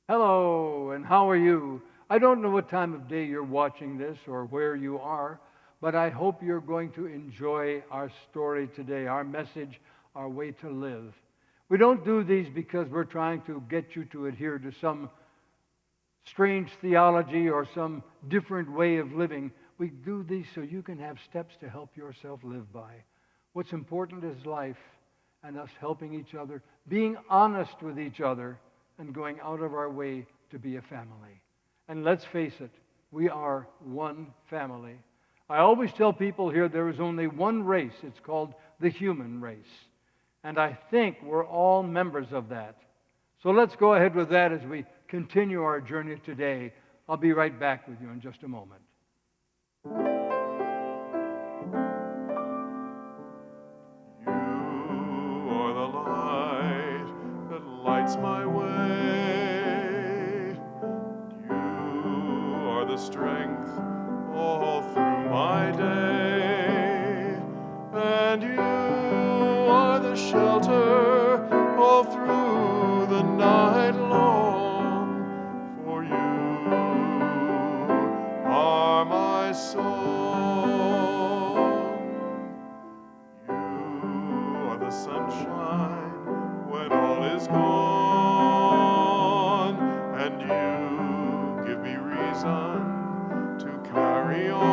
Hello, and how are you? I don't know what time of day you're watching this or where you are, but I hope you're going to enjoy our story today, our message, our way to live. We don't do these because we're trying to get you to adhere to some strange theology or some different way of living. We do these so you can have steps to help yourself live by. What's important is life and us helping each other, being honest with each other, and going out of our way to be a family. And let's face it, we are one family. I always tell people here there is only one race. It's called the human race. And I think we're all members of that. So let's go ahead with that as we continue our journey today. I'll be right back with you in just a moment. You are the light that lights my way. You are the strength all through my day. And you are the shelter all through the night long. For you are my song. You are the sunshine when all is gone, and you give me reason to carry on,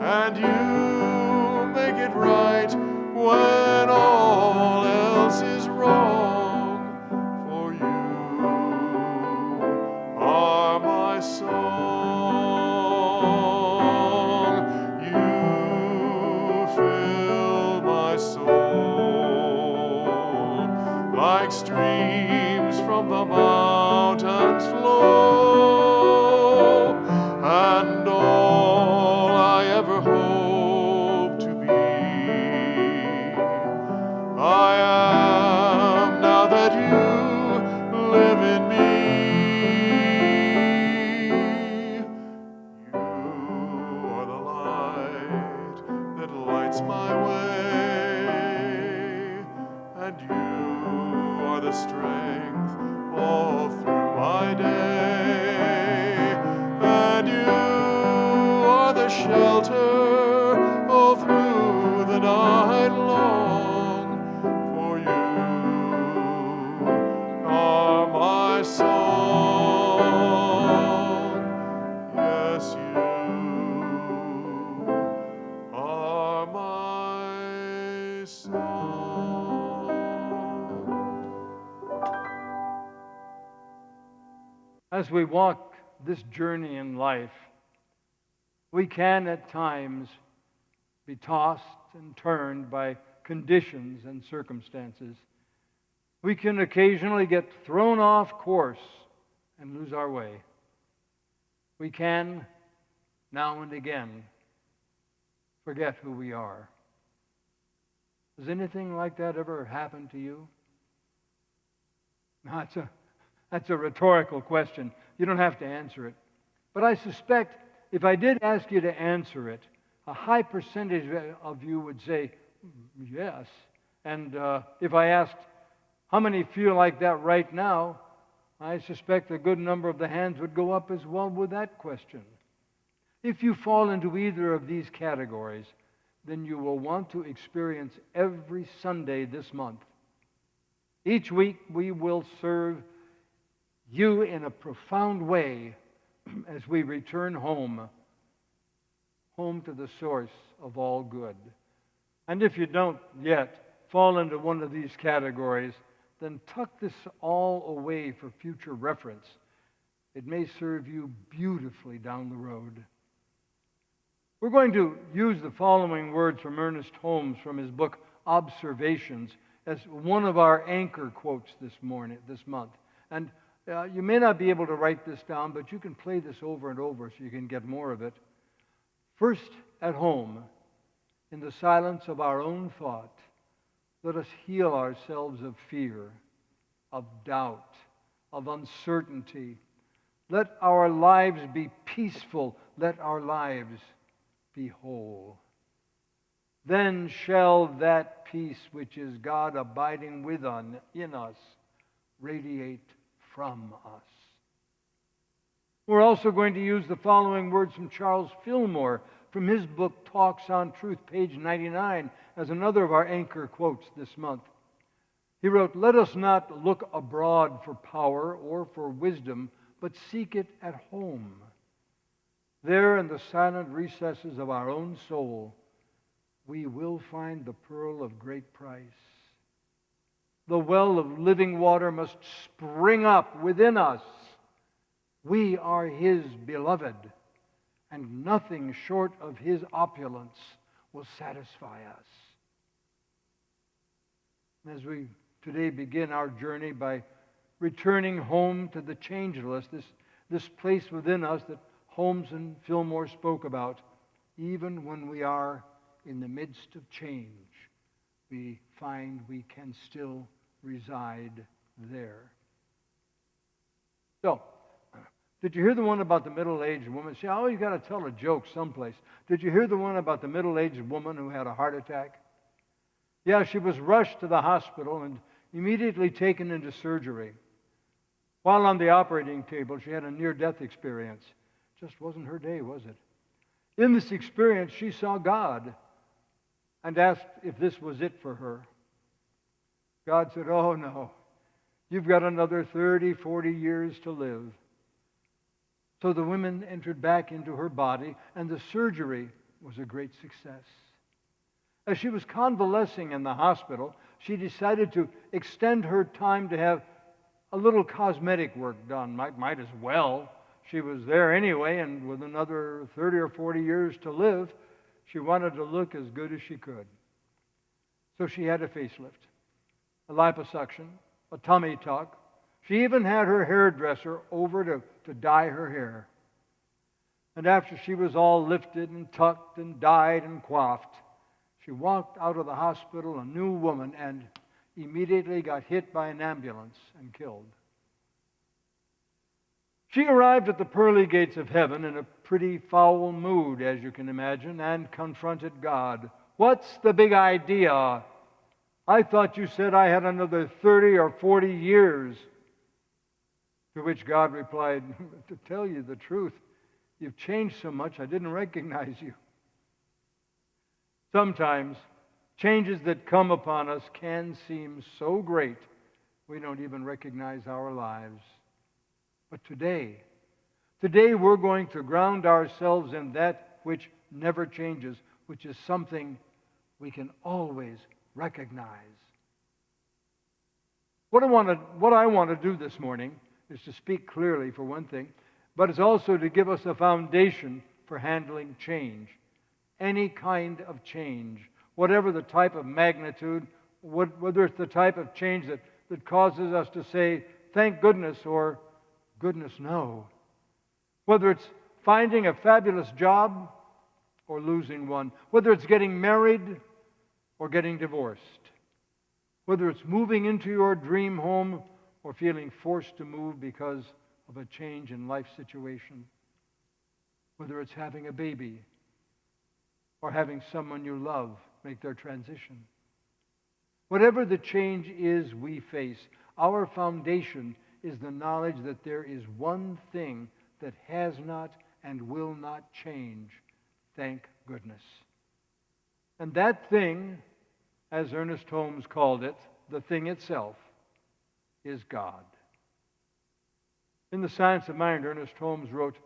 and you make it right when all else is wrong, for you are my song. You fill my soul like streams from the mountains flow, and all I ever hope to be, I am now that you live in me. You are the light that lights my way, and you are the strength all through my day, and you are the shelter all through the night long, for you are my song. Yes, you are my song. As we walk this journey in life, we can at times be tossed and turned by conditions and circumstances. We can occasionally get thrown off course and lose our way. We can, now and again, forget who we are. Has anything like that ever happened to you? No, that's a rhetorical question. You don't have to answer it. But I suspect if I did ask you to answer it, a high percentage of you would say yes. And if I asked how many feel like that right now, I suspect a good number of the hands would go up as well with that question. If you fall into either of these categories, then you will want to experience every Sunday this month. Each week we will serve you in a profound way as we return home to the source of all good. And if you don't yet fall into one of these categories, then tuck this all away for future reference. It may serve you beautifully down the road. We're going to use the following words from Ernest Holmes from his book Observations as one of our anchor quotes this month. And you may not be able to write this down, but you can play this over and over so you can get more of it. First, at home, in the silence of our own thought, let us heal ourselves of fear, of doubt, of uncertainty. Let our lives be peaceful. Let our lives be whole. Then shall that peace which is God abiding in us radiate from us. We're also going to use the following words from Charles Fillmore from his book Talks on Truth, page 99, as another of our anchor quotes this month. He wrote, "Let us not look abroad for power or for wisdom, but seek it at home. There in the silent recesses of our own soul, we will find the pearl of great price. The well of living water must spring up within us. We are His beloved, and nothing short of His opulence will satisfy us." As we today begin our journey by returning home to the changeless, this place within us that Holmes and Fillmore spoke about, even when we are in the midst of change, we find we can still reside there. So, did you hear the one about the middle-aged woman? See, I always got to tell a joke someplace. Did you hear the one about the middle-aged woman who had a heart attack? Yeah, she was rushed to the hospital and immediately taken into surgery. While on the operating table, she had a near-death experience. Just wasn't her day, was it? In this experience, she saw God and asked if this was it for her. God said, "Oh, no. You've got another 30, 40 years to live." So the woman entered back into her body, and the surgery was a great success. As she was convalescing in the hospital, she decided to extend her time to have a little cosmetic work done. Might as well. She was there anyway, and with another 30 or 40 years to live, she wanted to look as good as she could. So she had a facelift, a liposuction, a tummy tuck. She even had her hairdresser over to dye her hair. And after she was all lifted and tucked and dyed and coiffed, she walked out of the hospital a new woman and immediately got hit by an ambulance and killed. She arrived at the pearly gates of heaven in a pretty foul mood, as you can imagine, and confronted God. "What's the big idea? I thought you said I had another 30 or 40 years. To which God replied, "To tell you the truth, you've changed so much I didn't recognize you." Sometimes changes that come upon us can seem so great we don't even recognize our lives. But today we're going to ground ourselves in that which never changes, which is something we can always recognize. What I want to do this morning is to speak clearly, for one thing, but it's also to give us a foundation for handling change. Any kind of change, whatever the type of magnitude, whether it's the type of change that causes us to say, "Thank goodness," or "Goodness, no." Whether it's finding a fabulous job or losing one. Whether it's getting married or getting divorced. Whether it's moving into your dream home or feeling forced to move because of a change in life situation. Whether it's having a baby or having someone you love make their transition. Whatever the change is we face, our foundation is the knowledge that there is one thing that has not and will not change. Thank goodness. And that thing, as Ernest Holmes called it, the thing itself, is God. In The Science of Mind, Ernest Holmes wrote,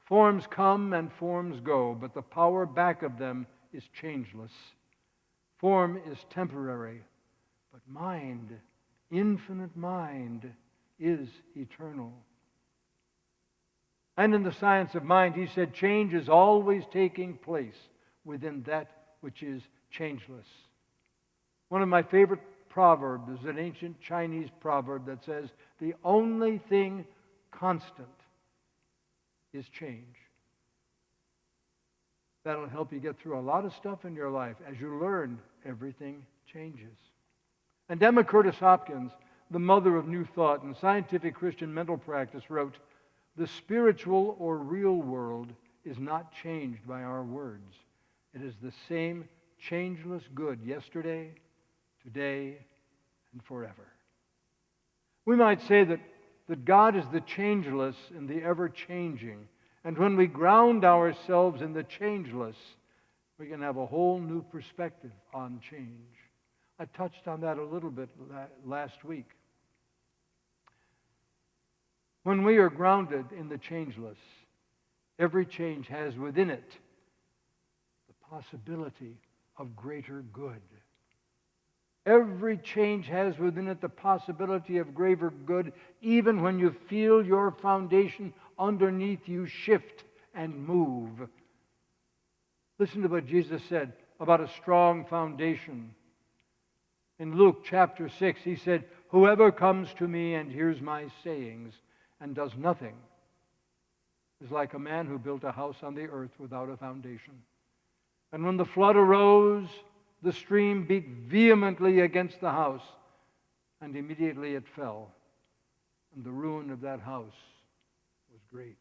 "Forms come and forms go, but the power back of them is changeless. Form is temporary, but mind, infinite mind, is eternal." And in The Science of Mind, he said, change is always taking place within that which is changeless. One of my favorite proverbs is an ancient Chinese proverb that says, the only thing constant is change. That'll help you get through a lot of stuff in your life. As you learn, everything changes. And Emma Curtis Hopkins, the mother of New Thought and scientific Christian mental practice, wrote, "The spiritual or real world is not changed by our words. It is the same changeless good yesterday, today, and forever." We might say that God is the changeless and the ever-changing. And when we ground ourselves in the changeless, we can have a whole new perspective on change. I touched on that a little bit last week. When we are grounded in the changeless, every change has within it the possibility of greater good. Every change has within it the possibility of greater good, even when you feel your foundation underneath you shift and move. Listen to what Jesus said about a strong foundation. In Luke chapter 6, he said, "Whoever comes to me and hears my sayings and does nothing is like a man who built a house on the earth without a foundation. And when the flood arose, the stream beat vehemently against the house, and immediately it fell. And the ruin of that house was great.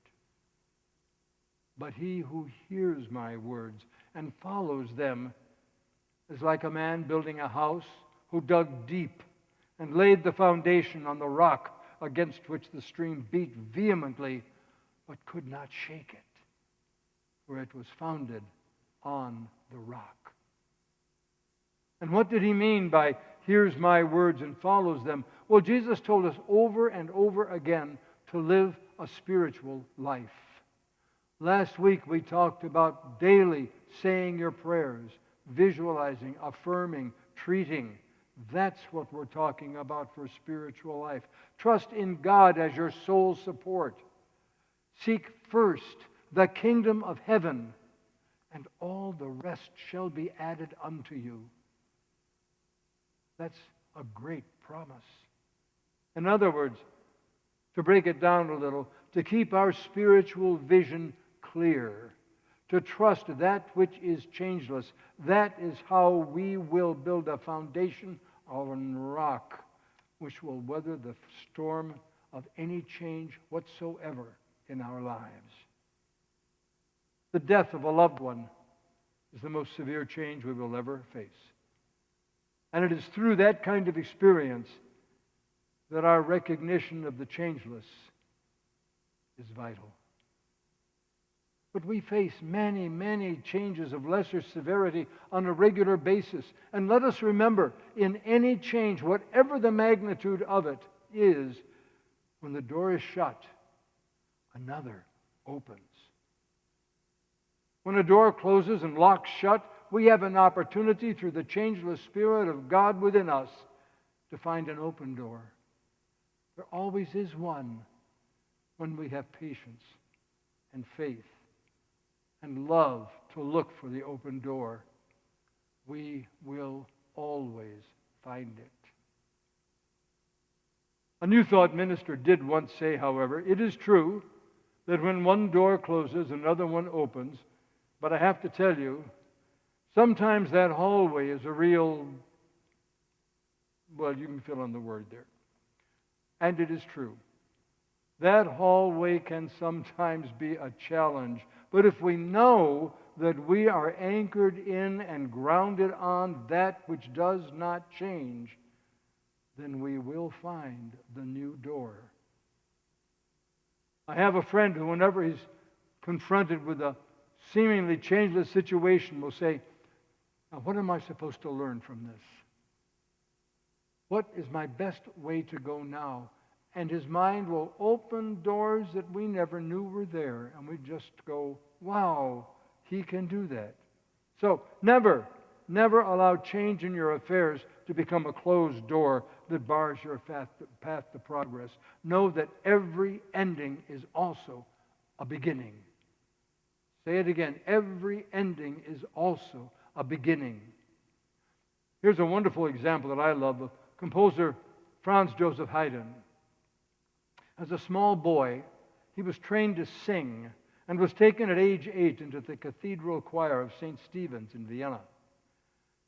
But he who hears my words and follows them is like a man building a house who dug deep and laid the foundation on the rock against which the stream beat vehemently, but could not shake it, for it was founded on the rock." And what did he mean by hears my words and follows them? Well, Jesus told us over and over again to live a spiritual life. Last week we talked about daily saying your prayers, visualizing, affirming, treating. That's what we're talking about for spiritual life. Trust in God as your sole support. Seek first the kingdom of heaven, and all the rest shall be added unto you. That's a great promise. In other words, to break it down a little, to keep our spiritual vision clear, to trust that which is changeless, that is how we will build a foundation on rock which will weather the storm of any change whatsoever in our lives. The death of a loved one is the most severe change we will ever face. And it is through that kind of experience that our recognition of the changeless is vital. But we face many, many changes of lesser severity on a regular basis. And let us remember, in any change, whatever the magnitude of it is, when the door is shut, another opens. When a door closes and locks shut, we have an opportunity through the changeless Spirit of God within us to find an open door. There always is one when we have patience and faith and love to look for the open door. We will always find it. A New Thought minister did once say, however, it is true that when one door closes, another one opens, but I have to tell you, sometimes that hallway is a real, well, you can fill in the word there. And it is true. That hallway can sometimes be a challenge. But if we know that we are anchored in and grounded on that which does not change, then we will find the new door. I have a friend who, whenever he's confronted with a seemingly changeless situation, will say, "Now, what am I supposed to learn from this? What is my best way to go now?" And his mind will open doors that we never knew were there. And we just go, wow, he can do that. So never allow change in your affairs to become a closed door that bars your path to progress. Know that every ending is also a beginning. Say it again. Every ending is also a beginning. Here's a wonderful example that I love of composer Franz Joseph Haydn. As a small boy, he was trained to sing and was taken at age 8 into the cathedral choir of St. Stephen's in Vienna.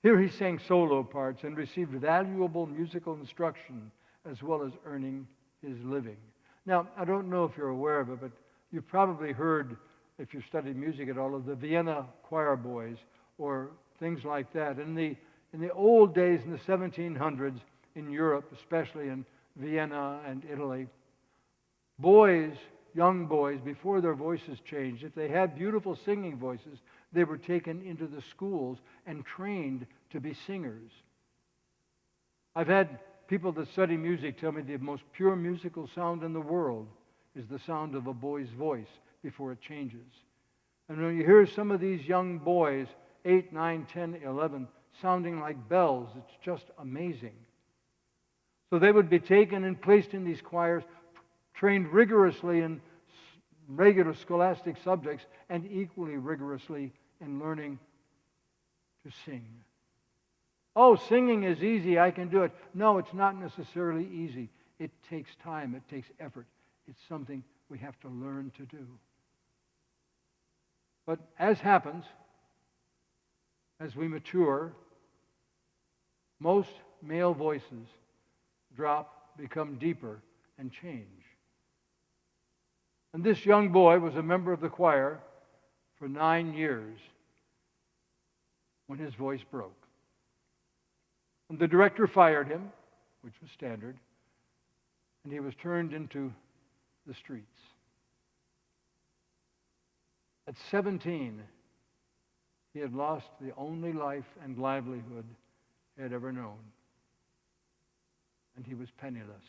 Here he sang solo parts and received valuable musical instruction as well as earning his living. Now, I don't know if you're aware of it, but you've probably heard, if you've studied music at all, of the Vienna choir boys or things like that. In the old days, in the 1700s, in Europe, especially in Vienna and Italy. Boys, young boys, before their voices changed, if they had beautiful singing voices, they were taken into the schools and trained to be singers. I've had people that study music tell me the most pure musical sound in the world is the sound of a boy's voice before it changes. And when you hear some of these young boys, 8, 9, 10, 11, sounding like bells, it's just amazing. So they would be taken and placed in these choirs, trained rigorously in regular scholastic subjects and equally rigorously in learning to sing. Oh, singing is easy, I can do it. No, it's not necessarily easy. It takes time, it takes effort. It's something we have to learn to do. But as happens, as we mature, most male voices drop, become deeper, and change. And this young boy was a member of the choir for 9 years when his voice broke. And the director fired him, which was standard, and he was turned into the streets. At 17, he had lost the only life and livelihood he had ever known. And he was penniless.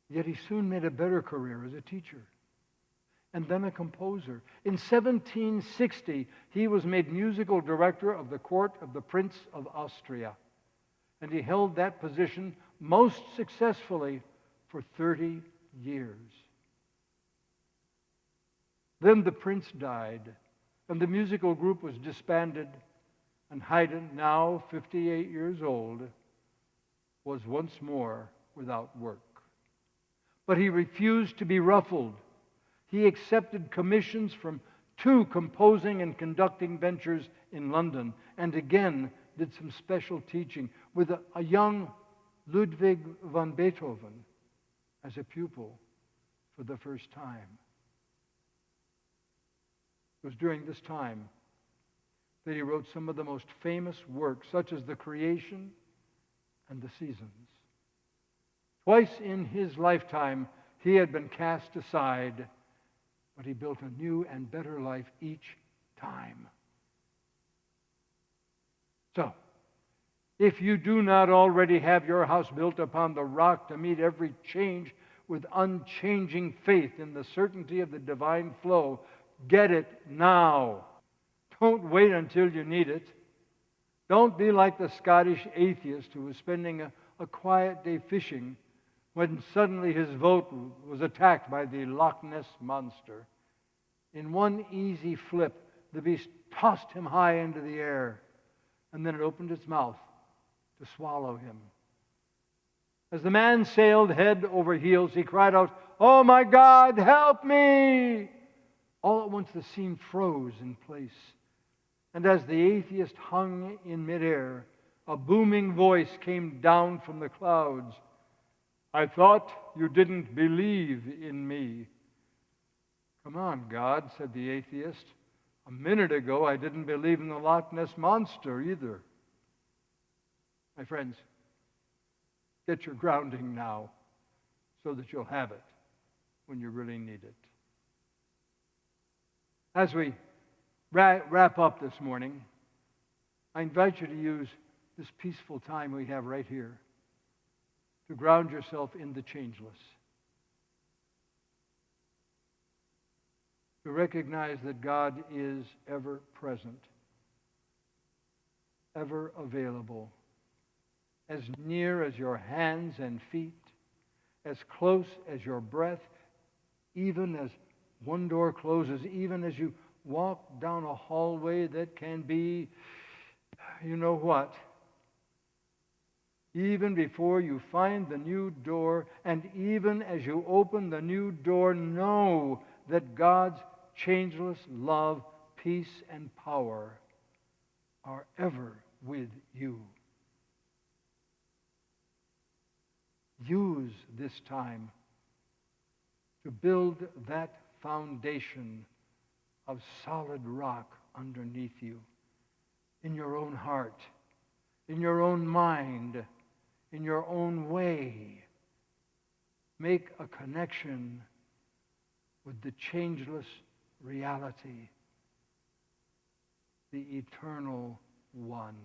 Yet he soon made a better career as a teacher and then a composer. In 1760, he was made musical director of the court of the Prince of Austria. And he held that position most successfully for 30 years. Then the prince died, and the musical group was disbanded, and Haydn, now 58 years old, was once more without work. But he refused to be ruffled. He accepted commissions from 2 composing and conducting ventures in London, and again did some special teaching with a young Ludwig van Beethoven as a pupil for the first time. It was during this time that he wrote some of the most famous works, such as The Creation and The Seasons. Twice in his lifetime, he had been cast aside, but he built a new and better life each time. So, if you do not already have your house built upon the rock to meet every change with unchanging faith in the certainty of the divine flow, get it now. Don't wait until you need it. Don't be like the Scottish atheist who was spending a quiet day fishing when suddenly his boat was attacked by the Loch Ness monster. In one easy flip, the beast tossed him high into the air, and then it opened its mouth to swallow him. As the man sailed head over heels, he cried out, "Oh my God, help me!" All at once the scene froze in place. And as the atheist hung in midair, a booming voice came down from the clouds. "I thought you didn't believe in me." "Come on, God," said the atheist. "A minute ago I didn't believe in the Loch Ness monster either." My friends, get your grounding now so that you'll have it when you really need it. As we wrap up this morning, I invite you to use this peaceful time we have right here to ground yourself in the changeless, to recognize that God is ever present, ever available, as near as your hands and feet, as close as your breath, even as one door closes, even as you walk down a hallway that can be, you know what, even before you find the new door, and even as you open the new door, know that God's changeless love, peace, and power are ever with you. Use this time to build that foundation of solid rock underneath you, in your own heart, in your own mind, in your own way, make a connection with the changeless reality, the eternal one.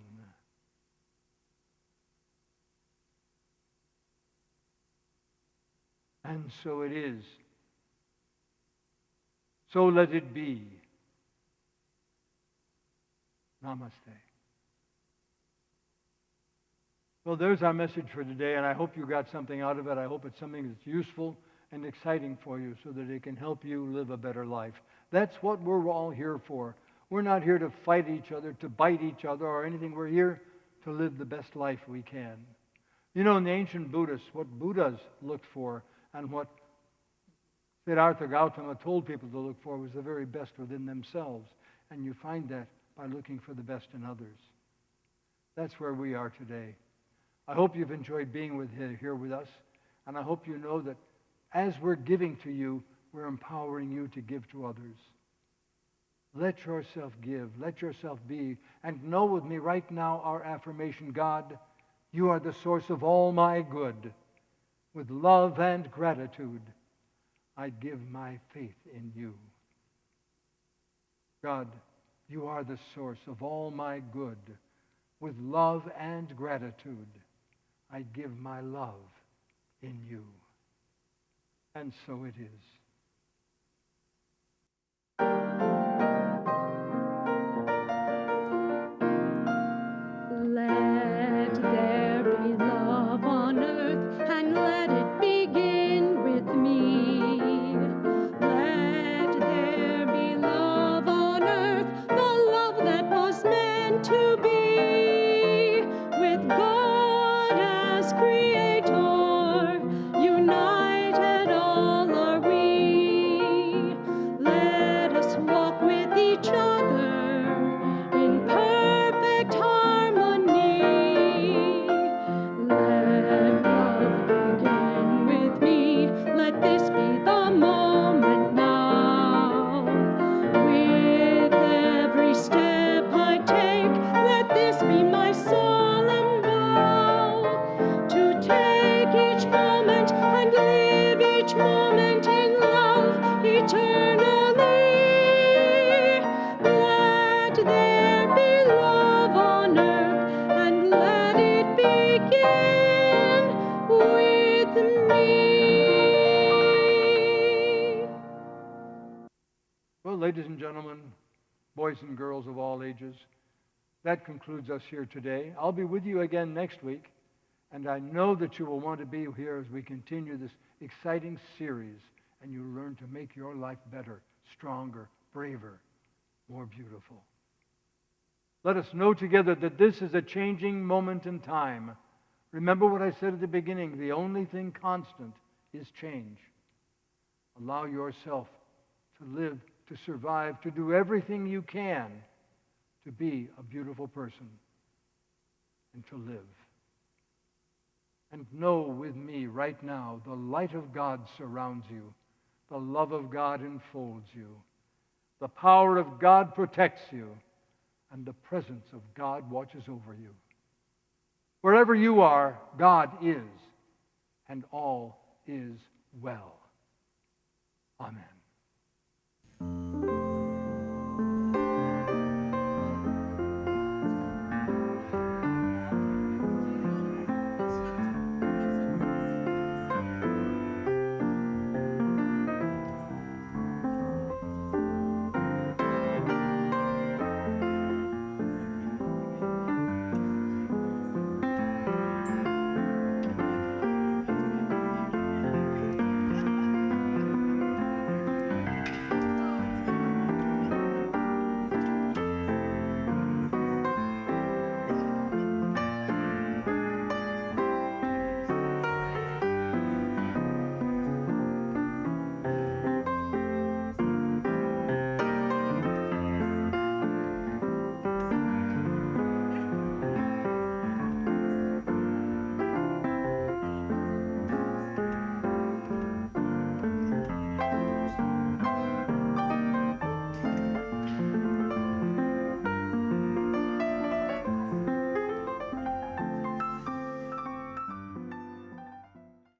And so it is. So let it be. Namaste. Well, there's our message for today, and I hope you got something out of it. I hope it's something that's useful and exciting for you so that it can help you live a better life. That's what we're all here for. We're not here to fight each other, to bite each other, or anything. We're here to live the best life we can. You know, in the ancient Buddhists, what Buddhas looked for and what Siddhartha Gautama told people to look for was the very best within themselves. And you find that by looking for the best in others. That's where we are today. I hope you've enjoyed being here with us, and I hope you know that as we're giving to you, we're empowering you to give to others. Let yourself give, let yourself be, and know with me right now our affirmation: God, you are the source of all my good. With love and gratitude, I give my faith in you. God, you are the source of all my good. With love and gratitude, I give my love in you. And so it is. Let there be love on earth, and let it begin with me. Let there be love on earth, the love that was meant to be. With God as creator, united all are we. Let us walk with each other in perfect harmony. Let love begin with me. Let this be the moment now. With every step I take, let this be my solemn vow. To take each moment and live each moment in love eternally. Let there be love on earth, and let it begin with me. Well, ladies and gentlemen, boys and girls of all ages, that concludes us here today. I'll be with you again next week, and I know that you will want to be here as we continue this exciting series, and you learn to make your life better, stronger, braver, more beautiful. Let us know together that this is a changing moment in time. Remember what I said at the beginning: the only thing constant is change. Allow yourself to live, to survive, to do everything you can to be a beautiful person and to live. And know with me right now, the light of God surrounds you. The love of God enfolds you. The power of God protects you. And the presence of God watches over you. Wherever you are, God is, and all is well. Amen.